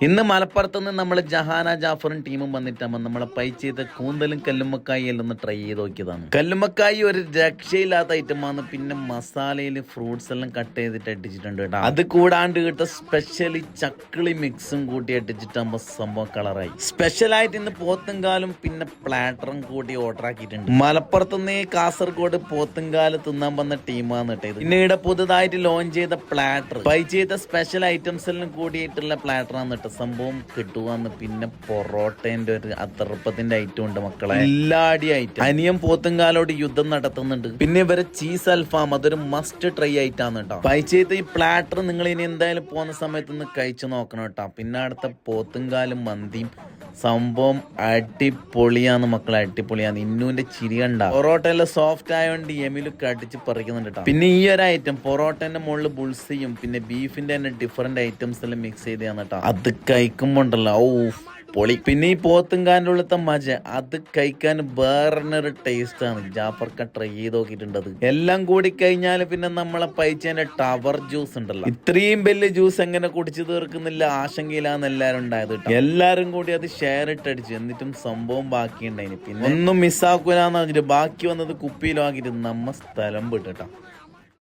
ഇന്ന് മലപ്പുറത്തുനിന്ന് നമ്മൾ ജഹാന ജാഫറും ടീമും വന്നിട്ടാകുമ്പോ നമ്മളെ പൈ ചെയ്ത കൂന്തലും കല്ലുമ്മക്കായി എല്ലാം ഒന്ന് ട്രൈ ചെയ്ത് നോക്കിയതാണ്. കല്ലുമ്മക്കായി ഒരു രക്ഷയില്ലാത്ത ഐറ്റമാണ്. പിന്നെ മസാലയിൽ ഫ്രൂട്ട്സ് എല്ലാം കട്ട് ചെയ്തിട്ട് ഇട്ടിട്ടുണ്ട് കേട്ടോ. അത് കൂടാണ്ട് കിട്ട സ്പെഷ്യലി ചക്കിളി മിക്സും കൂട്ടി ഇട്ടിട്ടാകുമ്പോ സംഭവം കളറായി. സ്പെഷ്യലായിട്ട് ഇന്ന് പോത്തുംകാലും പിന്നെ പ്ലാറ്ററും കൂട്ടി ഓർഡർ ആക്കിയിട്ടുണ്ട്. മലപ്പുറത്തുനിന്ന് കാസർഗോഡ് പോത്തുംകാല് തിന്നാൻ വന്ന ടീമാണ് കേട്ടത്. പിന്നെ ഇവിടെ പുതുതായിട്ട് ലോഞ്ച് ചെയ്ത പ്ലാറ്റർ പൈ ചെയ്ത സ്പെഷ്യൽ ഐറ്റംസ് എല്ലാം കൂടിയിട്ടുള്ള പ്ലാറ്ററാണ് കേട്ടോ. സംഭവം കിട്ടുവാന്ന്. പിന്നെ പൊറോട്ടേന്റെ ഒരു അതർപ്പത്തിന്റെ ഐറ്റം ഉണ്ട് മക്കളെ, എല്ലാടി ഐറ്റം. അനിയൻ പോത്തുംകാലോട് യുദ്ധം നടത്തുന്നുണ്ട്. പിന്നെ ഇവരെ ചീസ് അൽഫാം അതൊരു മസ്റ്റ് ട്രൈ ആയിട്ടാണ് കേട്ടോ. പൈച്ചത്തെ ഈ പ്ലാറ്റർ നിങ്ങൾ ഇനി എന്തായാലും പോകുന്ന സമയത്ത് ഒന്ന് കഴിച്ചു നോക്കണം കേട്ടോ. പിന്നെ അടുത്ത പോത്തുംകാലും മന്തിയും സംഭവം അടിപൊളിയാന്ന് മക്കളെ, അടിപൊളിയാന്ന്. ഇന്നുവിന്റെ ചിരി കണ്ട. പൊറോട്ട എല്ലാം സോഫ്റ്റ് ആയതുകൊണ്ട് എമിലൊക്കെ അടിച്ച് പറിക്കുന്നുണ്ട് കേട്ടോ. പിന്നെ ഈ ഒരു ഐറ്റം പൊറോട്ടന്റെ മുകളിൽ ബുൾസയും പിന്നെ ബീഫിന്റെ തന്നെ ഡിഫറെന്റ് ഐറ്റംസ് എല്ലാം മിക്സ് ചെയ്താണ് കേട്ടോ. അത് കഴിക്കുമ്പോ ഉണ്ടല്ലോ ഓ പൊളി. പിന്നെ ഈ പോത്തുംകാലിന്റെ ഉള്ളത്തെ മജ അത് കഴിക്കാൻ വേറൊരു ടേസ്റ്റ് ആണ്. ജാഫർക്ക ട്രൈ ചെയ്ത് നോക്കിയിട്ടുണ്ടത്. എല്ലാം കൂടി കഴിഞ്ഞാൽ പിന്നെ നമ്മളെ പൈച്ചേന്റെ ടവർ ജ്യൂസ് ഉണ്ടല്ലോ, ഇത്രയും വലിയ ജ്യൂസ് എങ്ങനെ കുടിച്ചു തീർക്കുന്നില്ല ആശങ്കയിലാന്ന് എല്ലാരും ഉണ്ടായത് കേട്ടോ. എല്ലാരും കൂടി അത് ഷെയർ ഇട്ടടിച്ചു. എന്നിട്ടും സംഭവം ബാക്കിയുണ്ടായിന്. പിന്നെ ഒന്നും മിസ്സാക്കൂലെന്ന് പറഞ്ഞിട്ട് ബാക്കി വന്നത് കുപ്പിയിലാക്കിട്ട് നമ്മ സ്ഥലം വിട്ടിട്ടാ.